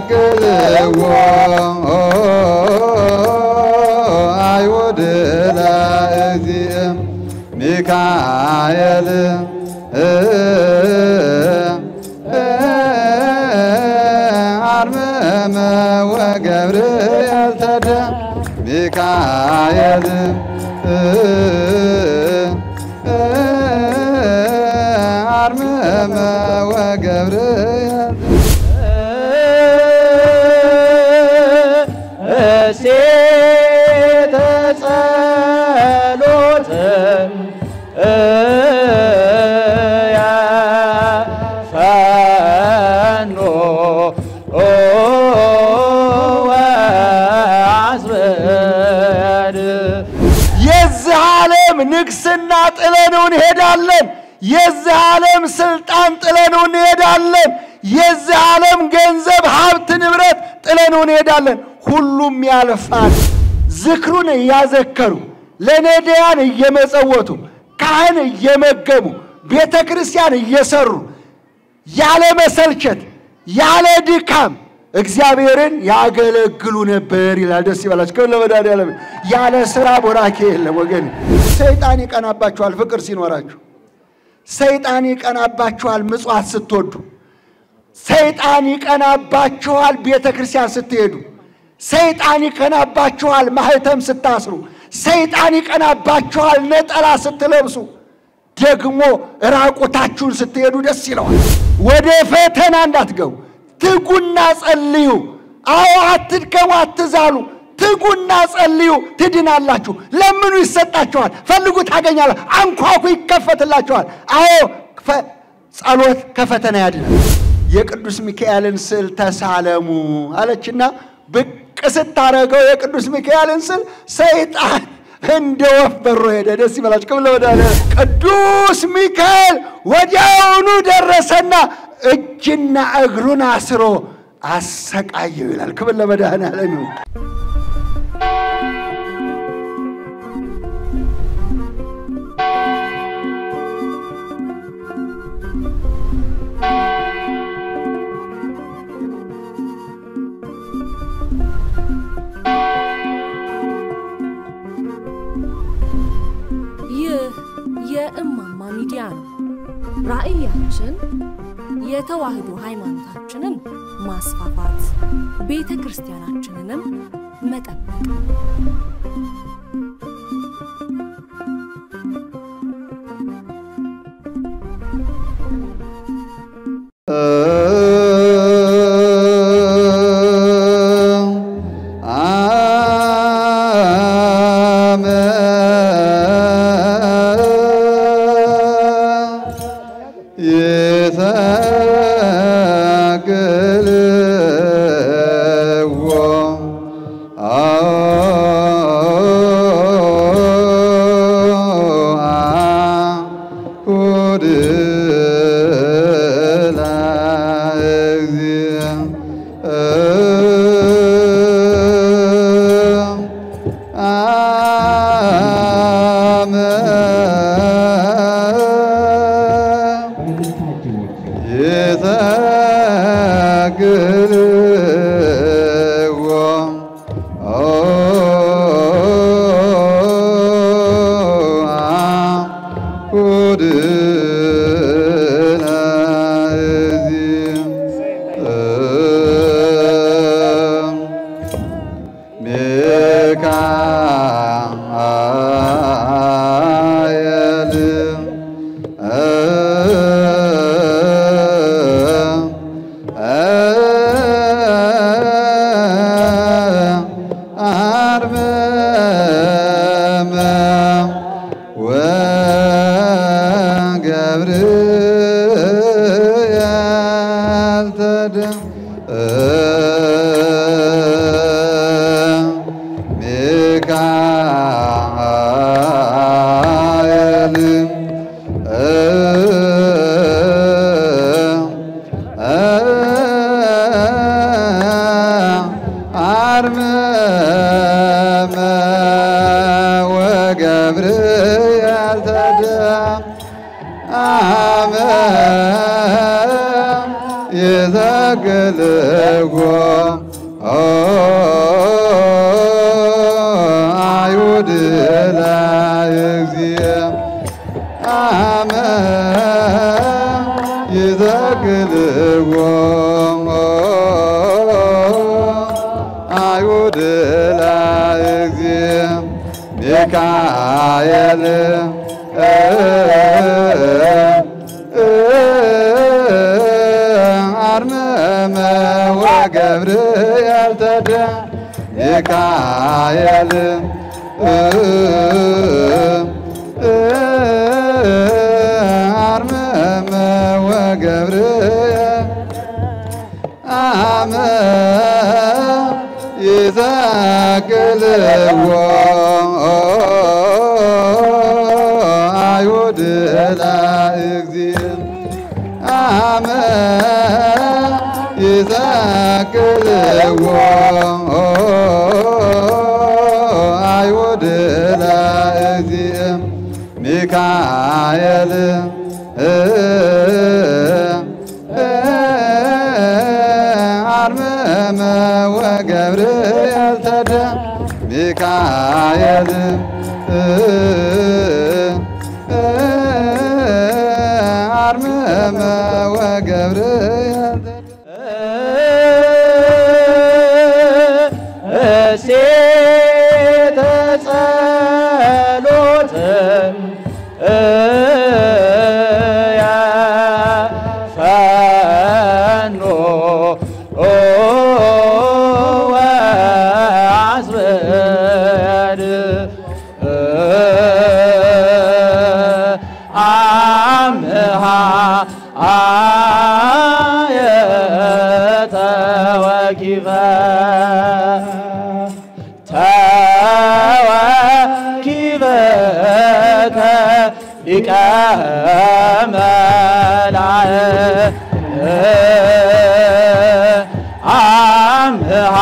ቅልዎ አይሁድ ለእግዚእ ሚካኤል አርመመ ወገብርኤል ተደ ሚካኤል አርመመ ወገብርኤል እሴተ ጸሎት ያፈኖ ወአዝበድ የዚህ ዓለም ንግስና ጥለነው እንሄዳለን። የዚህ ዓለም ስልጣን ጥለነው እንሄዳለን። የዚህ ዓለም ገንዘብ ሀብት ንብረት ጥለነው እንሄዳለን። ሁሉም ያልፋል። ዝክሩን እያዘከሩ ለነዳያን እየመጸወቱ ካህን እየመገቡ ቤተክርስቲያን እየሰሩ ያለ መሰልቸት ያለ ድካም እግዚአብሔርን ያገለግሉ ነበር ይላል። ደስ ይበላችሁ። ከለመዳዳለም ያለ ስራ ቦራኬ የለም ወገን። ሰይጣን ይቀናባችኋል ፍቅር ሲኖራችሁ። ሰይጣን ይቀናባችኋል ምጽዋት ስትወዱ። ሰይጣን ይቀናባችኋል ቤተክርስቲያን ስትሄዱ። ሰይጣን ይቀናባችኋል ማህተም ስታስሩ። ሰይጣን ይቀናባችኋል ነጠላ ስትለብሱ። ደግሞ ራቁታችሁን ስትሄዱ ደስ ይለዋል። ወደ ፈተና እንዳትገቡ ትጉና ጸልዩ። አዎ አትድከሙ አትዛሉ። ትጉና ጸልዩ ትድናላችሁ። ለምኑ ይሰጣችኋል። ፈልጉ ታገኛላችሁ። አንኳኩ ይከፈትላችኋል። አዎ ጸሎት ከፈተና ያድናል። የቅዱስ ሚካኤልን ስዕል ተሳለሙ አለችና ብቅ ስታረገው የቅዱስ ሚካኤልን ስዕል ሰይጣን እንደ ወፍ በሮ ሄደ። ደስ ይበላችሁ። ከመለወዳለ ቅዱስ ሚካኤል ወዲያውኑ ደረሰና እጅና እግሩን አስሮ አሰቃየው ይላል። ከመለወዳለ የእማማ ሚዲያ ነው። ራእያችን የተዋህዶ ሃይማኖታችንን ማስፋፋት ቤተክርስቲያናችንንም መጠበቅ Amen. ይተክልዎ አይሁድ ለእግዚእ አመ ይተክልዎ አይሁድ ለእግዚእ ሚካኤል አርመመ ወገብርኤል ተደ ሚካኤል አርመመ ወገብርኤል አመ ይተክልዎ አይሁድ ለእግዚእ አመ ይተክልዎ አይሁድ ለእግዚእ ሚካኤል አርመመ ወገብርኤል ተደ ሚካኤል አርመመ ወገብርኤል እሴተ ጸሎት ያፈኖ ወአስበድ አምሃ አየተ ወኪፈ ተወኪፈከ ሊቀ መላእክት አምሃ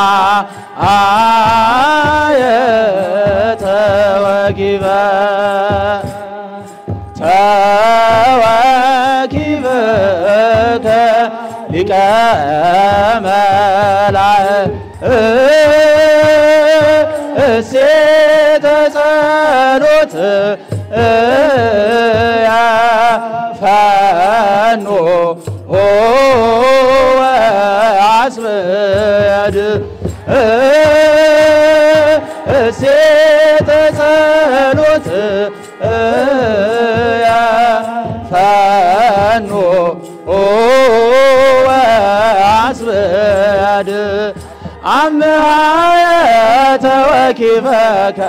አየተ ወኪፈ ተወኪፈከ ሊቀ መላእክት እሴተ ጸሎት ያፈኖ ወአስበድ እሴተ ጸሎት ያፈኖ ወአስበድ አምሃ ተወኪፈከ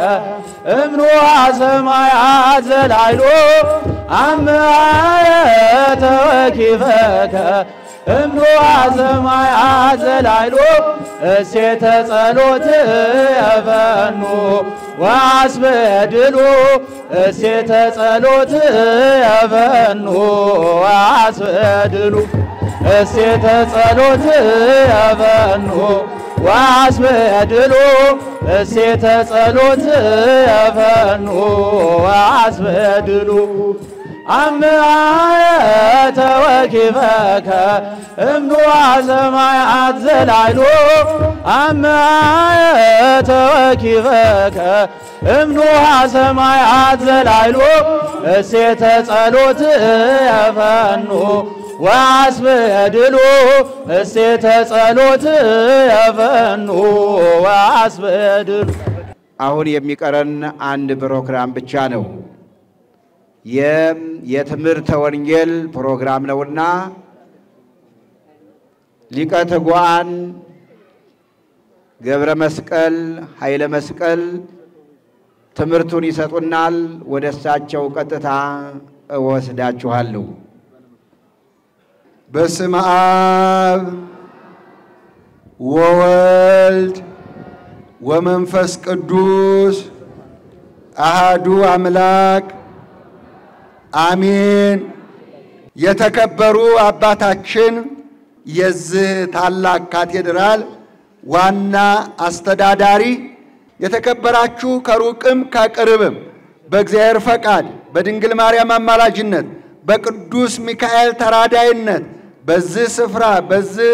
እምኖአ ሰማያት ዘላይሎ አምሃ ተወኪፈከ እምኖአ ሰማያት ዘላይሎ እሴተ ጸሎት ያፈኑ ወአስበድሉ እሴተ ጸሎት ያፈኑ ወአስበድሉ እሴተ ጸሎት ያፈኑ ወአስበድሉ እሴተ ጸሎት ያፈኑ ወአስበድሉ አምሃ ተወኪፈከ እምኖአ ሰማያት ዘላይሎ አምሃ ተወኪፈከ እምኖአ ሰማያት ዘላይሎ እሴተ ጸሎት ያፈኑ ወአስበድሉ እሴተ ጸሎት ያፈኑ ወአስበድሉ። አሁን የሚቀረን አንድ ፕሮግራም ብቻ ነው። የትምህርተ ወንጌል ፕሮግራም ነውና ሊቀ ትጉሃን ገብረ መስቀል ኃይለ መስቀል ትምህርቱን ይሰጡናል። ወደ እሳቸው ቀጥታ እወስዳችኋለሁ። በስመ አብ ወወልድ ወመንፈስ ቅዱስ አሃዱ አምላክ አሜን። የተከበሩ አባታችን የዚህ ታላቅ ካቴድራል ዋና አስተዳዳሪ፣ የተከበራችሁ ከሩቅም ከቅርብም በእግዚአብሔር ፈቃድ በድንግል ማርያም አማላጅነት በቅዱስ ሚካኤል ተራዳይነት በዚህ ስፍራ በዚህ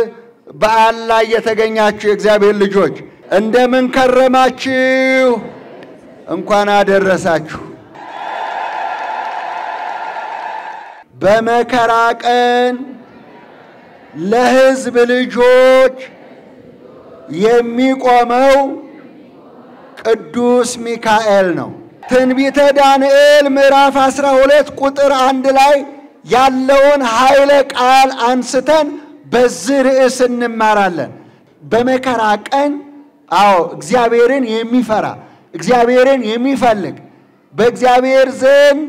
በዓል ላይ የተገኛችሁ የእግዚአብሔር ልጆች እንደምን ከረማችሁ? እንኳን አደረሳችሁ። በመከራ ቀን ለሕዝብ ልጆች የሚቆመው ቅዱስ ሚካኤል ነው። ትንቢተ ዳንኤል ምዕራፍ 12 ቁጥር 1 ላይ ያለውን ኃይለ ቃል አንስተን በዚህ ርዕስ እንማራለን። በመከራ ቀን እግዚአብሔርን የሚፈራ እግዚአብሔርን የሚፈልግ በእግዚአብሔር ዘንድ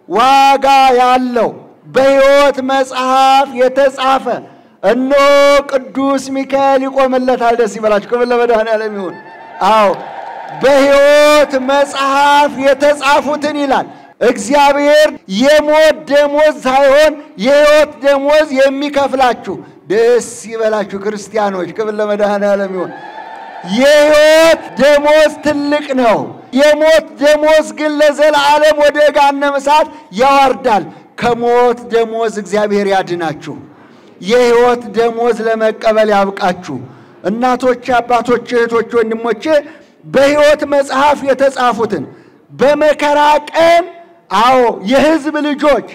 ዋጋ ያለው በሕይወት መጽሐፍ የተጻፈ እነሆ ቅዱስ ሚካኤል ይቆምለታል። ደስ ይበላችሁ። ክብር ለመድኃኔዓለም ይሁን። በሕይወት መጽሐፍ የተጻፉትን ይላል እግዚአብሔር የሞት ደሞዝ ሳይሆን የሕይወት ደሞዝ የሚከፍላችሁ። ደስ ይበላችሁ ክርስቲያኖች። ክብር ለመድኃኔዓለም ይሁን። የሕይወት ደሞዝ ትልቅ ነው። የሞት ደሞዝ ግን ለዘላለም ወደ ገሃነመ እሳት ያወርዳል። ከሞት ደሞዝ እግዚአብሔር ያድናችሁ። የሕይወት ደሞዝ ለመቀበል ያብቃችሁ። እናቶች፣ አባቶች፣ እህቶች፣ ወንድሞቼ በሕይወት መጽሐፍ የተጻፉትን በመከራ ቀን የሕዝብ ልጆች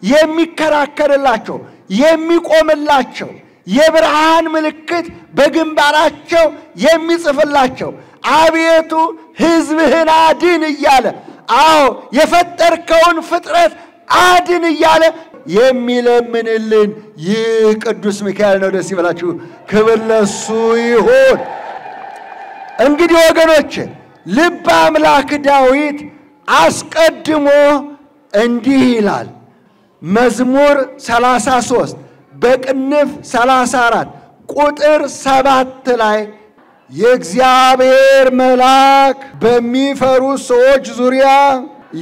የሚከራከርላቸው የሚቆምላቸው የብርሃን ምልክት በግንባራቸው የሚጽፍላቸው አቤቱ ሕዝብህን አድን እያለ የፈጠርከውን ፍጥረት አድን እያለ የሚለምንልን ይህ ቅዱስ ሚካኤል ነው። ደስ ይበላችሁ። ክብር ለሱ ይሁን። እንግዲህ ወገኖች ልበ አምላክ ዳዊት አስቀድሞ እንዲህ ይላል። መዝሙር 33 በቅንፍ 34 ቁጥር 7 ላይ የእግዚአብሔር መልአክ በሚፈሩ ሰዎች ዙሪያ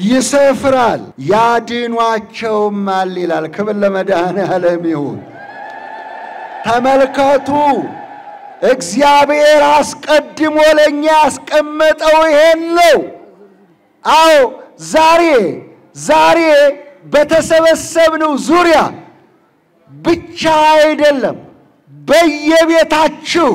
ይሰፍራል ያድኗቸውማል ይላል። ክብር ለመድኃኔዓለም ይሁን። ተመልከቱ፣ እግዚአብሔር አስቀድሞ ለኛ ያስቀመጠው ይሄን ነው። ዛሬ በተሰበሰብነው ዙሪያ ብቻ አይደለም፣ በየቤታችሁ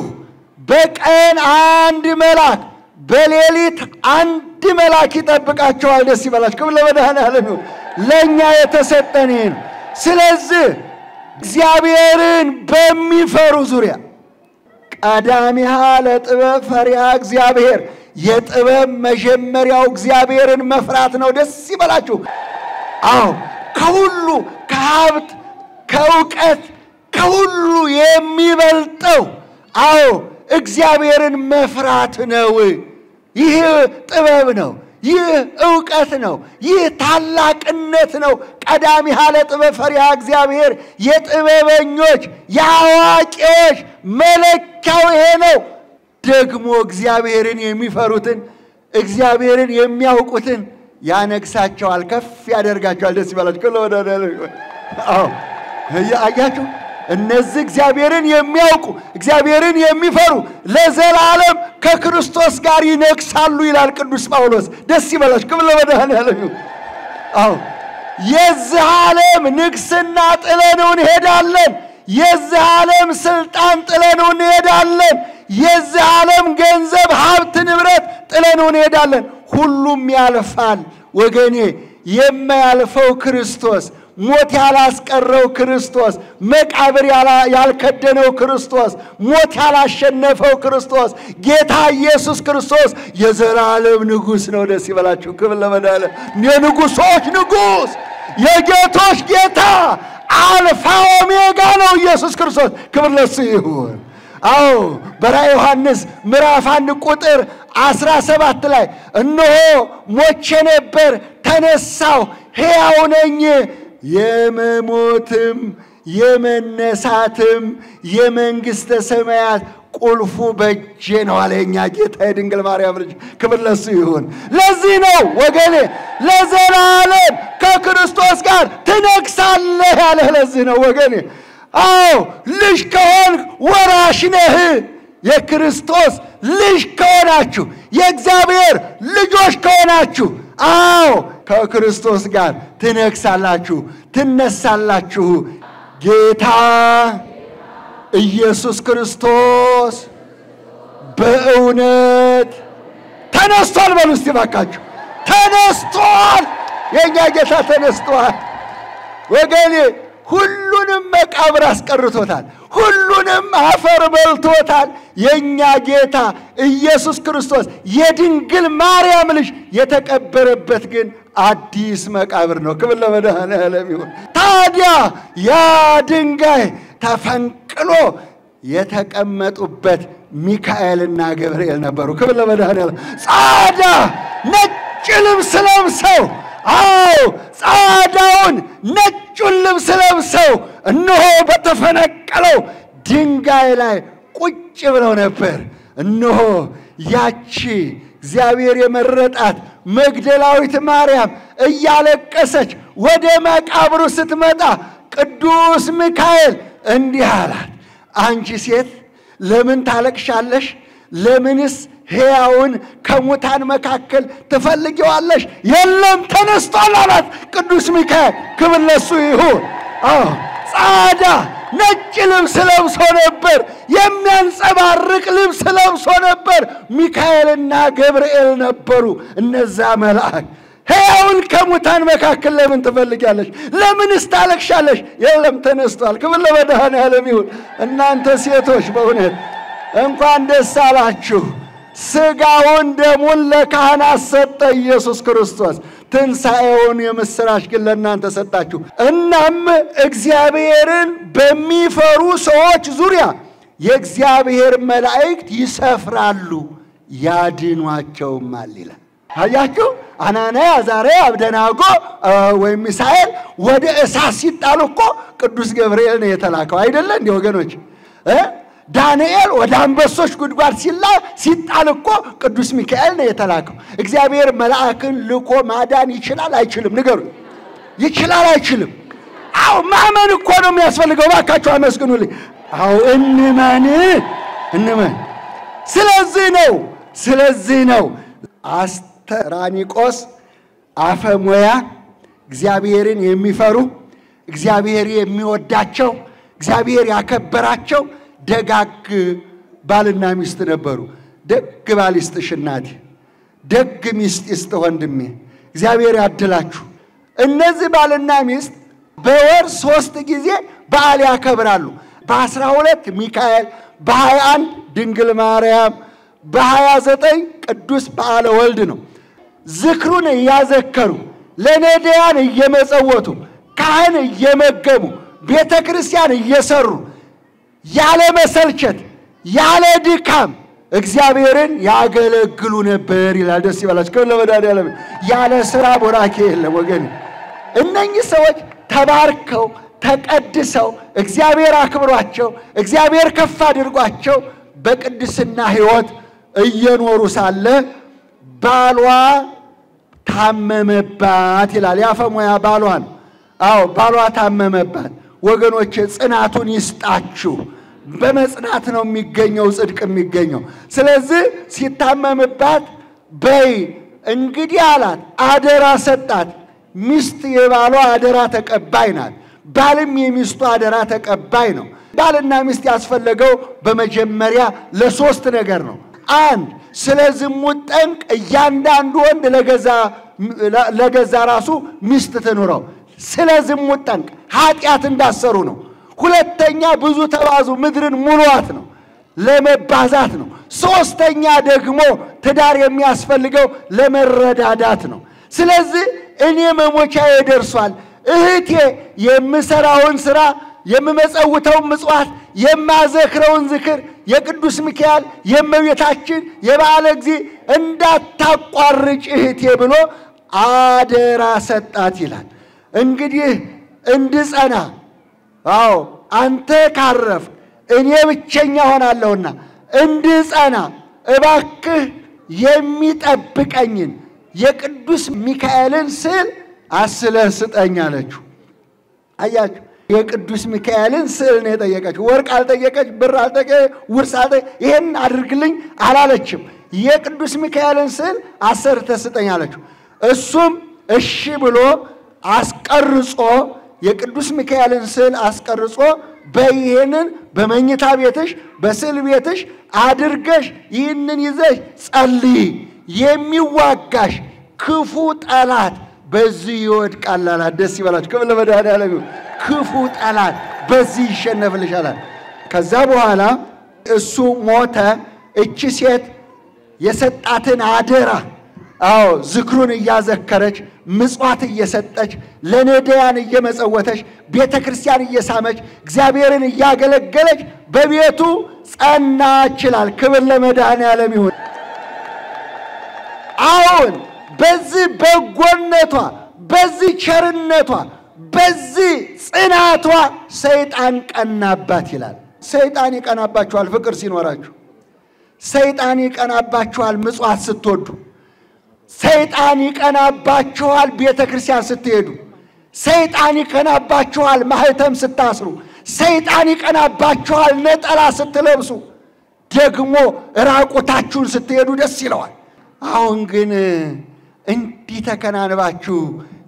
በቀን አንድ መልአክ በሌሊት አንድ መልአክ ይጠብቃቸዋል። ደስ ይበላችሁ። ክብር ለመድኃኔዓለም ይሁን። ለኛ የተሰጠን ይሄ ነው። ስለዚህ እግዚአብሔርን በሚፈሩ ዙሪያ ቀዳሚሃ ለጥበብ ፈሪሃ እግዚአብሔር፣ የጥበብ መጀመሪያው እግዚአብሔርን መፍራት ነው። ደስ ይበላችሁ። ከሁሉ ከሀብት ከእውቀት ከሁሉ የሚበልጠው እግዚአብሔርን መፍራት ነው። ይህ ጥበብ ነው። ይህ ዕውቀት ነው። ይህ ታላቅነት ነው። ቀዳሚሃ ለጥበብ ፈሪሃ እግዚአብሔር፣ የጥበበኞች የአዋቂዎች መለኪያው ይሄ ነው። ደግሞ እግዚአብሔርን የሚፈሩትን እግዚአብሔርን የሚያውቁትን ያነግሳቸዋል፣ ከፍ ያደርጋቸዋል። ደስ ይበላችሁ። አያችሁ፣ እነዚህ እግዚአብሔርን የሚያውቁ እግዚአብሔርን የሚፈሩ ለዘላለም ከክርስቶስ ጋር ይነግሳሉ ይላል ቅዱስ ጳውሎስ። ደስ ይበላችሁ። ክብር ለመድኃኔዓለም ይሁን። የዚህ ዓለም ንግስና ጥለነው እንሄዳለን። የዚህ ዓለም ስልጣን ጥለነው እንሄዳለን። የዚህ ዓለም ገንዘብ፣ ሀብት፣ ንብረት ጥለነው እንሄዳለን። ሁሉም ያልፋል ወገኔ። የማያልፈው ክርስቶስ፣ ሞት ያላስቀረው ክርስቶስ፣ መቃብር ያልከደነው ክርስቶስ፣ ሞት ያላሸነፈው ክርስቶስ ጌታ ኢየሱስ ክርስቶስ የዘላለም ንጉሥ ነው። ደስ ይበላችሁ። ክብር ለመድኃኔዓለም። የንጉሶች ንጉሥ፣ የጌቶች ጌታ፣ አልፋ ኦሜጋ ነው ኢየሱስ ክርስቶስ። ክብር ለሱ ይሁን። በራዕየ ዮሐንስ ምዕራፍ 1 ቁጥር 17 ላይ እነሆ ሞቼ ነበር ተነሳሁ ሕያው ነኝ የመሞትም የመነሳትም የመንግሥተ ሰማያት ቁልፉ በእጄ ነው አለ የኛ ጌታ የድንግል ማርያም ልጅ። ክብር ለሱ ይሁን። ለዚህ ነው ወገኔ ለዘላለም ከክርስቶስ ጋር ትነግሳለህ ያለ። ለዚህ ነው ወገኔ ልጅ ከሆንክ ወራሽ ነህ። የክርስቶስ ልጅ ከሆናችሁ የእግዚአብሔር ልጆች ከሆናችሁ ከክርስቶስ ጋር ትነግሳላችሁ፣ ትነሳላችሁ። ጌታ ኢየሱስ ክርስቶስ በእውነት ተነስቷል። በሉ እስቲ ባካችሁ ተነስቷል። የኛ ጌታ ተነስቷል ወገኔ። ሁሉንም መቃብር አስቀርቶታል። ሁሉንም አፈር በልቶታል። የኛ ጌታ ኢየሱስ ክርስቶስ የድንግል ማርያም ልጅ የተቀበረበት ግን አዲስ መቃብር ነው። ክብር ለመድኃኔዓለም ይሁን። ታዲያ ያ ድንጋይ ተፈንቅሎ የተቀመጡበት ሚካኤልና ገብርኤል ነበሩ። ክብር ለመድኃኔዓለም። ጻዳ ነጭ ልብስ ለብሰው ጻዳውን ነጩን ልብስ ለብሰው እነሆ በተፈነቀለው ድንጋይ ላይ ቁጭ ብለው ነበር። እነሆ ያቺ እግዚአብሔር የመረጣት መግደላዊት ማርያም እያለቀሰች ወደ መቃብሩ ስትመጣ ቅዱስ ሚካኤል እንዲህ አላት፣ አንቺ ሴት ለምን ታለቅሻለሽ? ለምንስ ሕያውን ከሙታን መካከል ትፈልጊዋለሽ? የለም ተነስቷል አላት ቅዱስ ሚካኤል። ክብር ለሱ ይሁን። ጻዳ ነጭ ልብስ ለብሶ ነበር። የሚያንጸባርቅ ልብስ ለብሶ ነበር። ሚካኤልና ገብርኤል ነበሩ እነዛ መልአክ። ሕያውን ከሙታን መካከል ለምን ትፈልጊያለሽ? ለምንስ ታለቅሻለሽ? የለም ተነስቷል። ክብር ለመድኃኔዓለም ይሁን። እናንተ ሴቶች በእውነት እንኳን ደስ አላችሁ። ሥጋውን ደሙን ለካህናት ሰጠ ኢየሱስ ክርስቶስ። ትንሣኤውን የምሥራች ግን ለእናንተ ሰጣችሁ። እናም እግዚአብሔርን በሚፈሩ ሰዎች ዙሪያ የእግዚአብሔር መላእክት ይሰፍራሉ ያድኗቸውማል ይላል። አያችሁ፣ አናንያ አዛርያ አብደናጎ ወይም ሚሳኤል ወደ እሳት ሲጣሉ እኮ ቅዱስ ገብርኤል ነው የተላከው አይደለ እንዴ ወገኖች? ዳንኤል ወደ አንበሶች ጉድጓድ ሲጣል እኮ ቅዱስ ሚካኤል ነው የተላከው። እግዚአብሔር መልአክን ልኮ ማዳን ይችላል አይችልም? ንገሩ። ይችላል አይችልም? አው ማመን እኮ ነው የሚያስፈልገው። ባካችሁ አመስግኑልኝ። አው እንመን። ስለዚህ ነው አስተራኒቆስ አፈሞያ እግዚአብሔርን የሚፈሩ እግዚአብሔር የሚወዳቸው እግዚአብሔር ያከበራቸው ደጋግ ባልና ሚስት ነበሩ። ደግ ባል ይስጥሽ እናቴ፣ ደግ ሚስት ይስጥ ወንድሜ፣ እግዚአብሔር ያድላችሁ። እነዚህ ባልና ሚስት በወር 3 ጊዜ በዓል ያከብራሉ። በ12 ሚካኤል፣ በ21 ድንግል ማርያም፣ በ29 ቅዱስ በዓለ ወልድ ነው። ዝክሩን እያዘከሩ ለነዳያን እየመጸወቱ ካህን እየመገቡ ቤተ ክርስቲያን እየሰሩ ያለ መሰልቸት ያለ ድካም እግዚአብሔርን ያገለግሉ ነበር ይላል። ደስ ይበላችሁ። ክብር ለመድኃኔዓለም። ያለ ስራ ቦራኬ የለም ወገን። እነኚህ ሰዎች ተባርከው ተቀድሰው እግዚአብሔር አክብሯቸው እግዚአብሔር ከፍ አድርጓቸው በቅድስና ሕይወት እየኖሩ ሳለ ባሏ ታመመባት ይላል። ያፈሞያ ባሏን ባሏ ታመመባት። ወገኖች ጽናቱን ይስጣችሁ። በመጽናት ነው የሚገኘው ጽድቅ የሚገኘው። ስለዚህ ሲታመምባት በይ እንግዲህ አላት፣ አደራ ሰጣት። ሚስት የባሏ አደራ ተቀባይ ናት። ባልም የሚስቱ አደራ ተቀባይ ነው። ባልና ሚስት ያስፈለገው በመጀመሪያ ለ3 ነገር ነው። 1 ስለ ዝሙት ጠንቅ እያንዳንዱ ወንድ ለገዛ ራሱ ሚስት ትኑረው። ስለ ዝሙት ጠንቅ ኃጢአት እንዳሰሩ ነው። 2ኛ ብዙ ተባዙ ምድርን ሙሉአት ነው፣ ለመባዛት ነው። 3ኛ ደግሞ ትዳር የሚያስፈልገው ለመረዳዳት ነው። ስለዚህ እኔ መሞቻዬ ደርሷል፣ እህቴ የምሰራውን ስራ የምመጸውተውን ምጽዋት የማዘክረውን ዝክር የቅዱስ ሚካኤል የእመቤታችን የበዓለ ጊዜ እንዳታቋርጭ እህቴ ብሎ አደራ ሰጣት ይላል። እንግዲህ እንድጸና አንተ ካረፍ እኔ ብቸኛ ሆናለሁና እንድጸና እባክህ የሚጠብቀኝን የቅዱስ ሚካኤልን ስዕል አስለህ ስጠኝ አለችው። አያችሁ፣ የቅዱስ ሚካኤልን ስዕል ነው የጠየቀችው። ወርቅ አልጠየቀች፣ ብር አልጠየቀች፣ ውርስ አልጠየቀች። ይሄን አድርግልኝ አላለችም። የቅዱስ ሚካኤልን ስዕል አሰርተህ ስጠኝ አለችው። እሱም እሺ ብሎ አስቀርጾ የቅዱስ ሚካኤልን ስዕል አስቀርጾ በይሄንን በመኝታ ቤትሽ በስዕል ቤትሽ አድርገሽ ይህንን ይዘሽ ጸልይ የሚዋጋሽ ክፉ ጠላት በዚህ ይወድቃል አላት ደስ ይበላችሁ ክብር ለመድኃኔዓለም ክፉ ጠላት በዚህ ይሸነፍልሻል ከዛ በኋላ እሱ ሞተ እቺ ሴት የሰጣትን አደራ ዝክሩን እያዘከረች ምጽዋት እየሰጠች ለነዳያን እየመጸወተች ቤተክርስቲያን እየሳመች እግዚአብሔርን እያገለገለች በቤቱ ጸናች ይላል ክብር ለመድኃኔዓለም ይሁን አሁን በዚህ በጎነቷ በዚህ ቸርነቷ በዚህ ጽናቷ ሰይጣን ቀናባት ይላል ሰይጣን ይቀናባችኋል ፍቅር ሲኖራችሁ ሰይጣን ይቀናባችኋል ምጽዋት ስትወዱ ሰይጣን ይቀናባችኋል ቤተክርስቲያን ስትሄዱ ሰይጣን ይቀናባችኋል ማህተም ስታስሩ ሰይጣን ይቀናባችኋል ነጠላ ስትለብሱ ደግሞ ራቁታችሁን ስትሄዱ ደስ ይለዋል አሁን ግን እንዲህ ተከናንባችሁ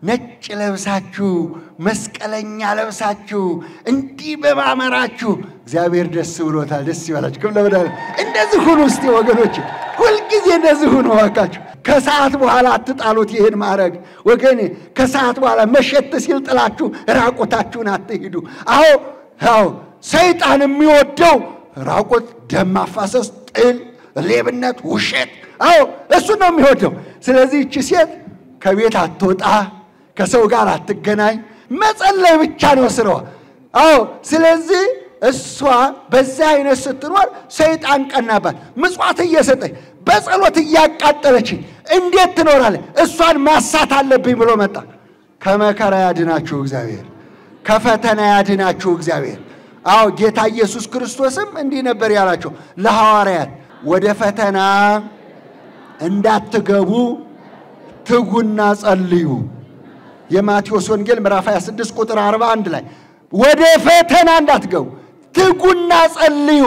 ነጭ ለብሳችሁ መስቀለኛ ለብሳችሁ እንዲህ በማመራችሁ እግዚአብሔር ደስ ብሎታል ደስ ይበላችሁ ክብር ለመድኃኔዓለም እንደዚህ ሁኑ እስቲ ወገኖች ሁሉ ጊዜ እንደዚህ ሁኑ ዋካችሁ ከሰዓት በኋላ አትጣሉት ይሄን ማረግ ወገኔ ከሰዓት በኋላ መሸት ሲል ጥላችሁ ራቁታችሁን አትሂዱ አዎ ሰይጣን የሚወደው ራቁት ደም ማፋሰስ ጥል ሌብነት ውሸት እሱ ነው የሚወደው ስለዚህ እቺ ሴት ከቤት አትወጣ ከሰው ጋር አትገናኝ መጸለይ ብቻ ነው ስራዋ ስለዚህ እሷ በዛ አይነት ስትኖር ሰይጣን ቀናባት ምጽዋት እየሰጠች በጸሎት እያቃጠለች እንዴት ትኖራለች እሷን ማሳት አለብኝ ብሎ መጣ ከመከራ ያድናችሁ እግዚአብሔር ከፈተና ያድናችሁ እግዚአብሔር ጌታ ኢየሱስ ክርስቶስም እንዲህ ነበር ያላቸው ለሐዋርያት ወደ ፈተና እንዳትገቡ ትጉና ጸልዩ የማቴዎስ ወንጌል ምዕራፍ 26 ቁጥር 41 ላይ ወደ ፈተና እንዳትገቡ ትጉና ጸልዩ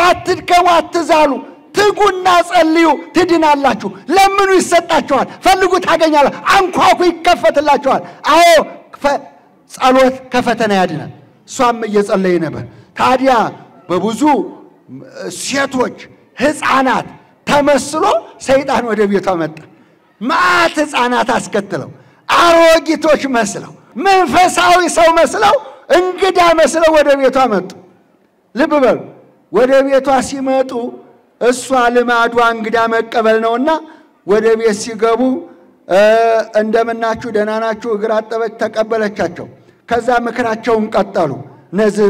አትድከሙ አትዛሉ ትጉና ጸልዩ ትድናላችሁ ለምኑ ይሰጣችኋል ፈልጉ ታገኛላችሁ አንኳኩ ይከፈትላችኋል ጸሎት ከፈተና ያድናል ሷም እየጸለየ ነበር ታዲያ በብዙ ሴቶች ህፃናት ተመስሎ ሰይጣን ወደ ቤቷ መጣ ማት ህፃናት አስከተለው አሮጊቶች መስለው መንፈሳዊ ሰው መስለው እንግዳ መስለው ወደ ቤቷ መጡ ልብ በሉ ወደ ቤቷ ሲመጡ እሷ ልማዷ እንግዳ መቀበል ነውና ወደ ቤት ሲገቡ እንደምናችሁ ደህና ናችሁ እግር አጠበች ተቀበለቻቸው ከዛ ምክራቸውን ቀጠሉ ነዚህ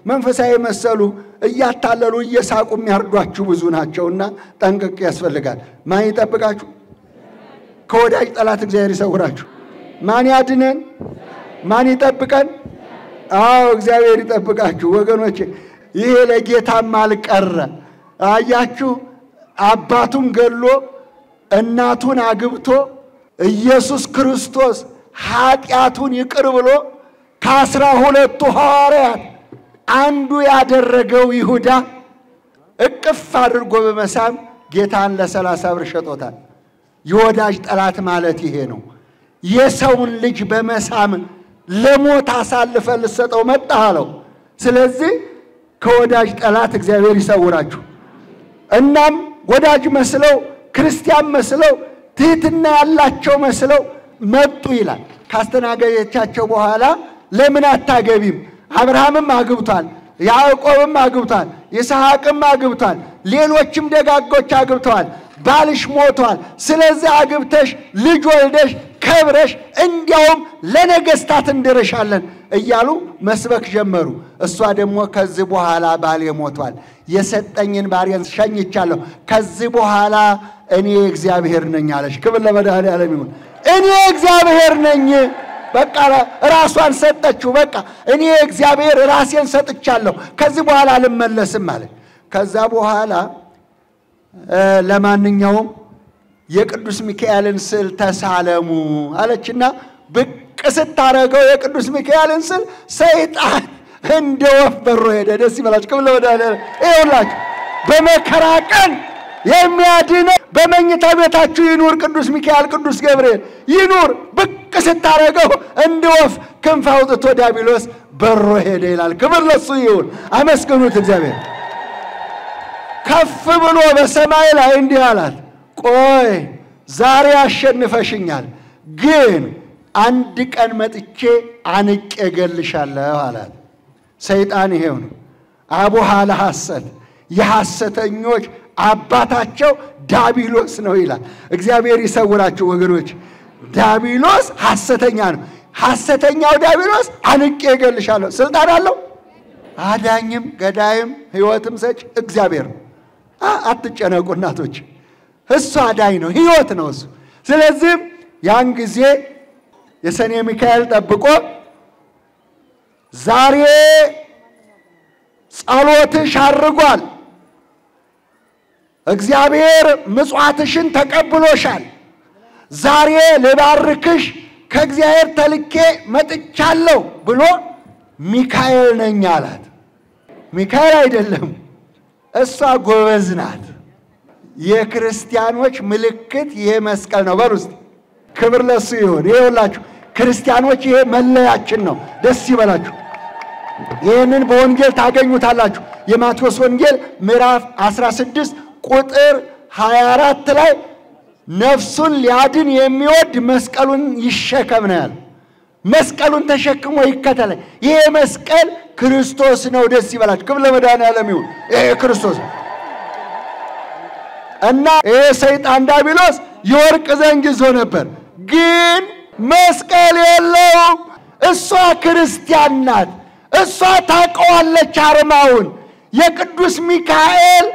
መንፈሳዊ መሰሉ እያታለሉ እየሳቁ የሚያርዷችሁ ብዙ ናቸውና ጠንቅቅ ያስፈልጋል ማን ይጠብቃችሁ ከወዳጅ ጠላት እግዚአብሔር ይሰውራችሁ ማን ያድነን ማን ይጠብቀን እግዚአብሔር ይጠብቃችሁ ወገኖቼ ይሄ ለጌታም አልቀረ አያችሁ አባቱን ገሎ እናቱን አግብቶ ኢየሱስ ክርስቶስ ኃጢያቱን ይቅር ብሎ ከ12 ሐዋርያት አንዱ ያደረገው ይሁዳ እቅፍ አድርጎ በመሳም ጌታን ለ30 ብር ሸጦታል የወዳጅ ጠላት ማለት ይሄ ነው የሰውን ልጅ በመሳም ለሞት አሳልፈ ልሰጠው መጣለው ስለዚህ ከወዳጅ ጠላት እግዚአብሔር ይሰውራችሁ እናም ወዳጅ መስለው ክርስቲያን መስለው ትህትና ያላቸው መስለው መጡ ይላል ካስተናገየቻቸው በኋላ ለምን አታገቢም አብርሃምም አግብቷል ያዕቆብም አግብቷል ይስሐቅም አግብቷል ሌሎችም ደጋጎች አግብተዋል ባልሽ ሞቷል ስለዚህ አግብተሽ ልጅ ወልደሽ ከብረሽ እንዲያውም ለነገስታት እንደረሻለን እያሉ መስበክ ጀመሩ እሷ ደግሞ ከዚህ በኋላ ባል ሞቷል የሰጠኝን ባሪያን ሸኝቻለሁ ከዚህ በኋላ እኔ እግዚአብሔር ነኝ አለሽ ክብር ለመድኃኔዓለም ይሁን እኔ እግዚአብሔር ነኝ በቃ ራሷን ሰጠችው በቃ እኔ እግዚአብሔር ራሴን ሰጥቻለሁ ከዚህ በኋላ ልመለስም ማለት ከዛ በኋላ ለማንኛውም የቅዱስ ሚካኤልን ስዕል ተሳለሙ አለችና ብቅ ስታረገው የቅዱስ ሚካኤልን ስዕል ሰይጣን እንደወፍ በሮ ሄደ ደስ ይበላችሁ ክብር ለመድኃኔዓለም ይሁንላችሁ በመከራ ቀን የሚያድነው በመኝታ ቤታችሁ ይኑር ቅዱስ ሚካኤል ቅዱስ ገብርኤል ይኑር ብቅ ስታረገው እንደወፍ ክንፍ አውጥቶ ዲያብሎስ በሮ ሄደ ይላል። ክብር ለሱ ይሁን። አመስግኑት እግዚአብሔር። ከፍ ብሎ በሰማይ ላይ እንዲህ አላት፣ ቆይ ዛሬ አሸንፈሽኛል፣ ግን አንድ ቀን መጥቼ አንቄ እገልሻለሁ አላት። ሰይጣን ይሄው ነው። አቡሃ ለሐሰት የሐሰተኞች አባታቸው ዳቢሎስ ነው ይላል። እግዚአብሔር ይሰውራችሁ ወገኖች። ዳቢሎስ ሐሰተኛ ነው። ሐሰተኛው ዳቢሎስ አንቄ እገልሻለሁ ስልጣን አለው። አዳኝም ገዳይም ሕይወትም ሰጭ እግዚአብሔር ነው። አትጨነቁ እናቶች፣ እሱ አዳኝ ነው፣ ሕይወት ነው እሱ። ስለዚህ ያን ጊዜ የሰኔ ሚካኤል ጠብቆ ዛሬ ጸሎትሽ አርጓል፣ እግዚአብሔር ምጽዋትሽን ተቀብሎሻል፣ ዛሬ ልባርክሽ ከእግዚአብሔር ተልኬ መጥቻለሁ ብሎ ሚካኤል ነኝ አላት። ሚካኤል አይደለም፣ እሷ ጎበዝ ናት። የክርስቲያኖች ምልክት ይሄ መስቀል ነው። በሩስጥ ክብር ለሱ ይሁን። ይኸውላችሁ ክርስቲያኖች ይሄ መለያችን ነው። ደስ ይበላችሁ። ይህንን በወንጌል ታገኙታላችሁ። የማቴዎስ ወንጌል ምዕራፍ 16 ቁጥር 24 ላይ ነፍሱን ሊያድን የሚወድ መስቀሉን ይሸከም ነው ያለው። መስቀሉን ተሸክሞ ይከተለኝ። ይሄ መስቀል ክርስቶስ ነው። ደስ ይበላችሁ። ክብር ለመድኃኔዓለም ይሁን። ይሄ ክርስቶስ እና ይሄ ሰይጣን ዳቢሎስ የወርቅ ዘንግ ይዞ ነበር፣ ግን መስቀል የለውም። እሷ ክርስቲያን ናት። እሷ ታውቀዋለች አርማውን። የቅዱስ ሚካኤል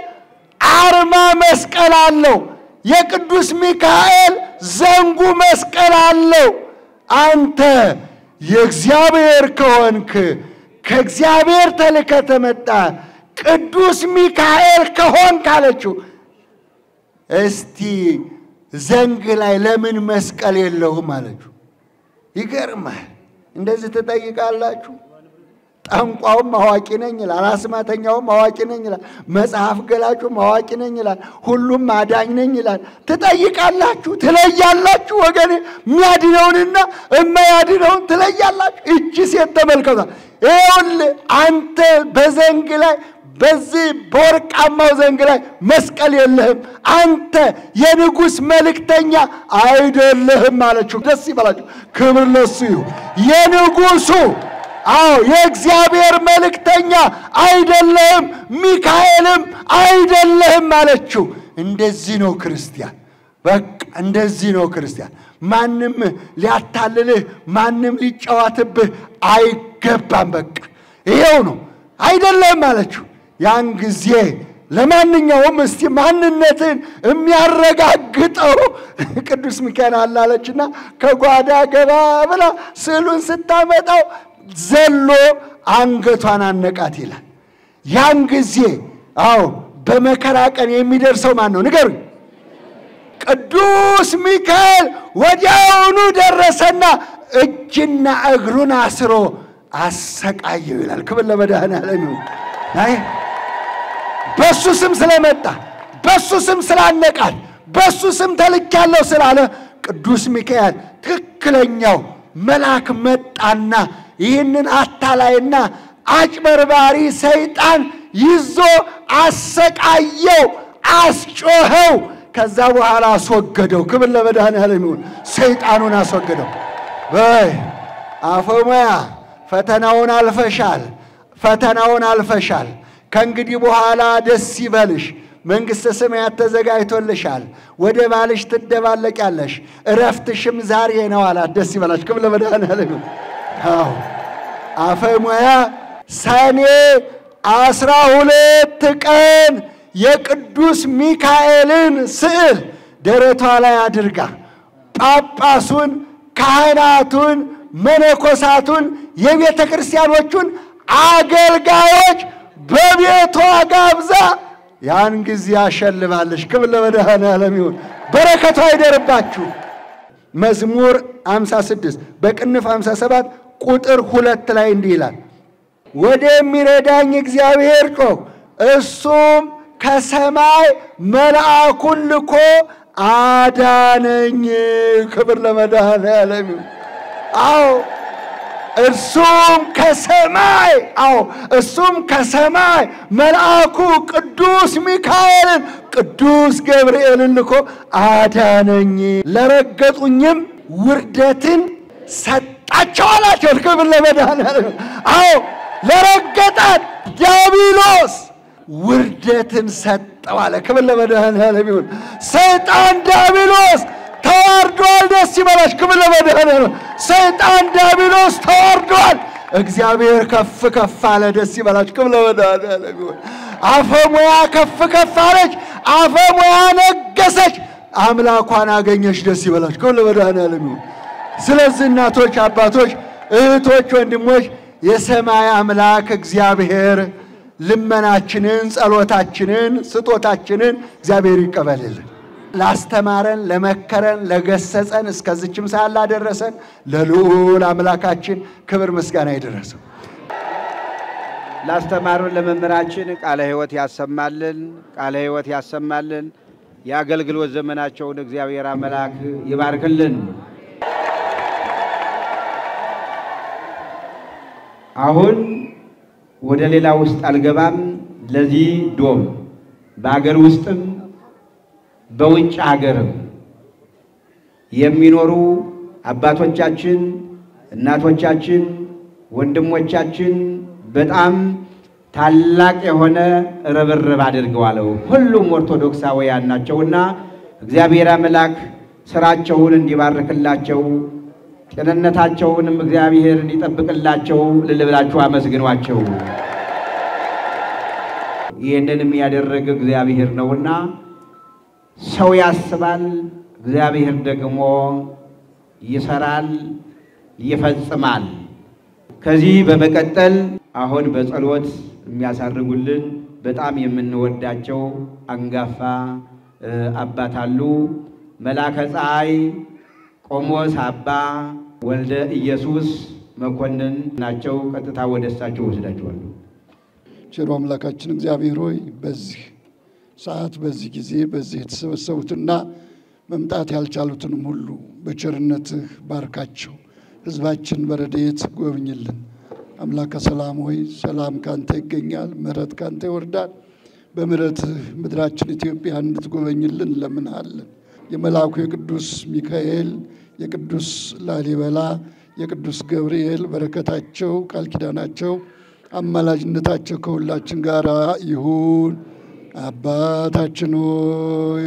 አርማ መስቀል አለው። የቅዱስ ሚካኤል ዘንጉ መስቀል አለው። አንተ የእግዚአብሔር ከሆንክ ከእግዚአብሔር ተልከህ ተመጣ ቅዱስ ሚካኤል ከሆንክ አለችው። እስቲ ዘንግ ላይ ለምን መስቀል የለውም አለችው። ይገርማል። እንደዚህ ትጠይቃላችሁ? ጠንቋውም አዋቂ ነኝ ይላል፣ አስማተኛውም አዋቂ ነኝ ይላል፣ መጽሐፍ ገላጩም አዋቂ ነኝ ይላል፣ ሁሉም አዳኝ ነኝ ይላል። ትጠይቃላችሁ፣ ትለያላችሁ። ወገኔ የሚያድነውንና የማያድነውን ትለያላችሁ። እቺ ሴት ተመልከቷ። ይኸውልህ አንተ በዘንግ ላይ በዚህ በወርቃማው ዘንግ ላይ መስቀል የለህም፣ አንተ የንጉሥ መልእክተኛ አይደለህም አለችው። ደስ ይበላችሁ። ክብር ለሱ ይሁን። የንጉሱ የእግዚአብሔር መልእክተኛ አይደለህም፣ ሚካኤልም አይደለህም አለችው። እንደዚህ ነው ክርስቲያን። በቃ እንደዚህ ነው ክርስቲያን። ማንም ሊያታልልህ፣ ማንም ሊጫወትብህ አይገባም። በቃ ይሄው ነው። አይደለህም አለችው። ያን ጊዜ ለማንኛውም እስቲ ማንነትን የሚያረጋግጠው ቅዱስ ሚካኤል አላለችና ከጓዳ ገባ ብላ ስዕሉን ስታመጣው ዘሎ አንገቷን አነቃት ይላል። ያን ጊዜ በመከራ ቀን የሚደርሰው ማን ነው ንገሩኝ? ቅዱስ ሚካኤል ወዲያውኑ ደረሰና እጅና እግሩን አስሮ አሰቃየው ይላል። ክብር ለመድኃኔዓለም ይሁን። በሱ ስም ስለመጣ፣ በሱ ስም ስላነቃት፣ በሱ ስም ተልኬያለሁ ስላለ ቅዱስ ሚካኤል ትክክለኛው መልአክ መጣና ይህንን አታላይና አጭበርባሪ ሰይጣን ይዞ አሰቃየው፣ አስጮኸው። ከዛ በኋላ አስወገደው። ክብር ለመድኃኔዓለም ይሁን። ሰይጣኑን አስወገደው። አፎሙያ ፈተናውን አልፈሻል፣ ፈተናውን አልፈሻል። ከእንግዲህ በኋላ ደስ ይበልሽ፣ መንግሥተ ሰማያት ተዘጋጅቶልሻል። ወደ ባልሽ ትደባለቂያለሽ፣ እረፍትሽም ዛሬ ነው አላት። ደስ ይበላሽ። ክብር ለመድኃኔዓለም ይሁን። አፎሙያ ሰኔ 12 ቀን የቅዱስ ሚካኤልን ስዕል ደረቷ ላይ አድርጋ ጳጳሱን፣ ካህናቱን፣ መነኮሳቱን፣ የቤተ ክርስቲያኖቹን አገልጋዮች በቤቷ ጋብዛ ያን ጊዜ አሸልማለች። ክብር ለመድኃኔዓለም ይሁን። በረከቷ ይደርባችሁ። መዝሙር 56 በቅንፍ 57 ቁጥር 2 ላይ እንዲህ ይላል፣ ወደሚረዳኝ እግዚአብሔር ጮኽ፣ እሱም ከሰማይ መልአኩን ልኮ አዳነኝ። ክብር ለመድኃኔዓለም ይሁን። እርሱም ከሰማይ እሱም ከሰማይ መልአኩ ቅዱስ ሚካኤልን ቅዱስ ገብርኤልን ልኮ አዳነኝ ለረገጡኝም ውርደትን ሰጣቸው አላቸው። ክብር ለመድኃኔዓለም። ለረገጣት ዲያብሎስ ውርደትን ሰጠው አለ። ክብር ለመድኃኔዓለም ይሁን። ሰይጣን ዲያብሎስ ተዋርዷል። ደስ ይበላችሁ። ክብር ለመድኃኔዓለም። ሰይጣን ዲያብሎስ ተዋርዷል። እግዚአብሔር ከፍ ከፍ አለ። ደስ ይበላችሁ። ክብር ለመድኃኔዓለም ይሁን። አፈሙያ ከፍ ከፍ አለች። አፈሙያ ነገሰች። አምላኳን አገኘች። ደስ ይበላችሁ። ክብር ለመድኃኔዓለም ይሁን። ስለዚህ እናቶች፣ አባቶች፣ እህቶች፣ ወንድሞች የሰማይ አምላክ እግዚአብሔር ልመናችንን፣ ጸሎታችንን፣ ስጦታችንን እግዚአብሔር ይቀበልልን። ላስተማረን፣ ለመከረን፣ ለገሰጸን እስከዚህም ሰዓት ላደረሰን ለልዑል አምላካችን ክብር ምስጋና ይድረሰው። ላስተማሩን ለመምህራችን ቃለ ሕይወት ያሰማልን፣ ቃለ ሕይወት ያሰማልን። የአገልግሎት ዘመናቸውን እግዚአብሔር አምላክ ይባርክልን። አሁን ወደ ሌላ ውስጥ አልገባም። ለዚህ ዶም በአገር ውስጥም በውጭ ሀገርም የሚኖሩ አባቶቻችን፣ እናቶቻችን፣ ወንድሞቻችን በጣም ታላቅ የሆነ ርብርብ አድርገዋል። ሁሉም ኦርቶዶክሳውያን ናቸውና እግዚአብሔር አምላክ ስራቸውን እንዲባርክላቸው ጤንነታቸውንም እግዚአብሔር እንዲጠብቅላቸው ልልብላችሁ አመስግኗቸው። ይህንንም ያደረገ እግዚአብሔር ነውና ሰው ያስባል፣ እግዚአብሔር ደግሞ ይሰራል፣ ይፈጽማል። ከዚህ በመቀጠል አሁን በጸሎት የሚያሳርጉልን በጣም የምንወዳቸው አንጋፋ አባት አሉ። መላከ ፀሐይ ቆሞስ አባ ወልደ ኢየሱስ መኮንን ናቸው። ቀጥታ ወደ እሳቸው ወስዳቸዋለሁ። ቸሩ አምላካችን እግዚአብሔር ሆይ በዚህ ሰዓት በዚህ ጊዜ በዚህ የተሰበሰቡትና መምጣት ያልቻሉትንም ሁሉ በቸርነትህ ባርካቸው። ሕዝባችን በረድኤት ጎብኝልን። አምላከ ሰላም ሆይ ሰላም ካንተ ይገኛል፣ ምሕረት ካንተ ይወርዳል። በምሕረትህ ምድራችን ኢትዮጵያን እንድትጎበኝልን እንለምንሃለን። የመልአኩ የቅዱስ ሚካኤል፣ የቅዱስ ላሊበላ፣ የቅዱስ ገብርኤል በረከታቸው ቃል ኪዳናቸው አማላጅነታቸው ከሁላችን ጋር ይሁን። አባታችን ሆይ